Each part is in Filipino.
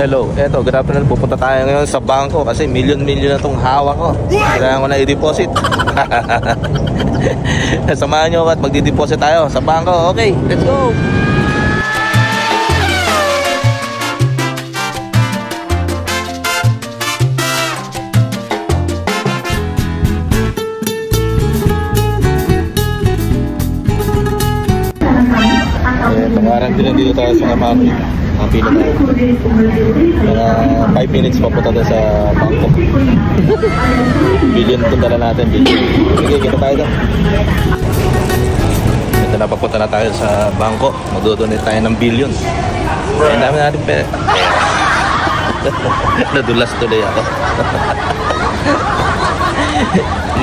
Hello, eto, good afternoon. Pupunta tayo ngayon sa bangko kasi milyon-milyon na tong hawak ko. Kailangan ko na i-deposit. Samahan nyo at magdi-deposit tayo sa bangko. Okay, let's go! Pangarang din dito tayo sa Amati. Ang pila tayo. Mga 5 minutes papunta tayo sa bangko. Billion itong dala natin. Billion. Sige, kita tayo doon. Ito na, papunta na tayo sa bangko. Magdodonate tayo ng billion. Ang dami natin pera. Nadulas tuloy ako.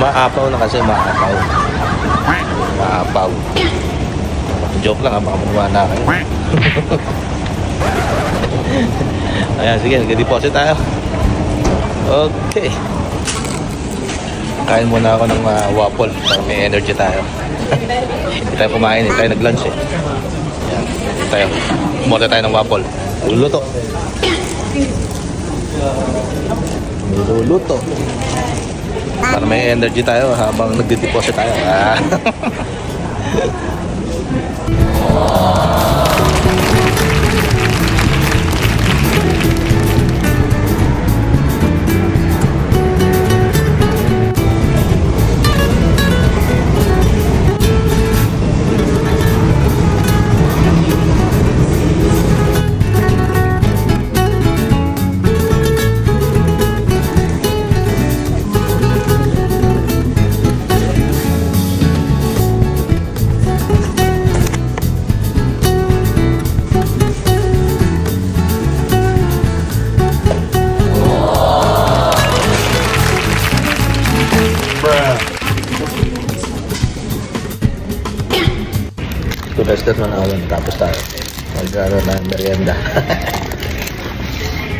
Maapaw na kasi, maapaw. Maapaw. Joke lang ha, baka maniwala kayo. Ayan, sige, nag-deposit tayo. Okay. Kain muna ako ng waffle para may energy tayo. Hindi tayo kumain, hindi tayo nag-lunch eh. Ayan, hindi tayo. Umorder tayo ng waffle. Luluto. Niluluto. Para may energy tayo habang nag-deposit tayo. Test na ako, tapos tayo mag-ano na merienda.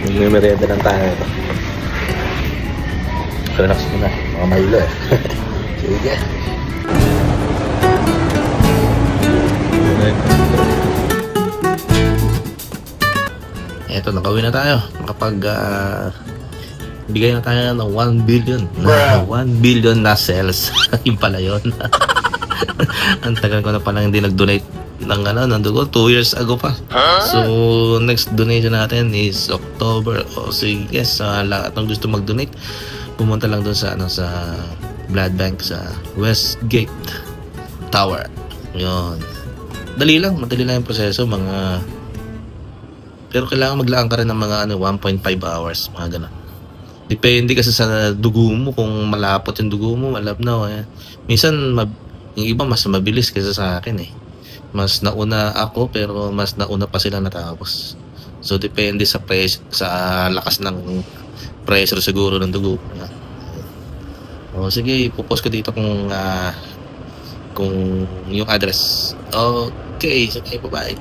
May merienda lang tayo ito. Relax muna, mga mahilo eh. Sige. Eto, nakawin na tayo. Nakapag bigay na tayo ng 1 billion. 1 billion na sales. Yung pala yun. Ang tagal ko na palang hindi nag-donate ng dugo, 2 years ago pa. So next donation natin is October. Sige, sa lahat ng gusto mag-donate, pumunta lang doon sa sa blood bank sa Westgate Tower. Yun, madali lang yung proseso, pero kailangan maglaan ka rin ng mga 1.5 hours, mga ganun. Depende kasi sa dugo mo, kung malapot yung dugo mo, malabnaw eh. Minsan yung iba mas mabilis kaysa sa akin eh. Mas nauna ako pero mas nauna pa sila natapos. So depende sa lakas ng pressure siguro ng dugo. Sige, ipopost ko dito kung yung address. Okay, sige, bye-bye.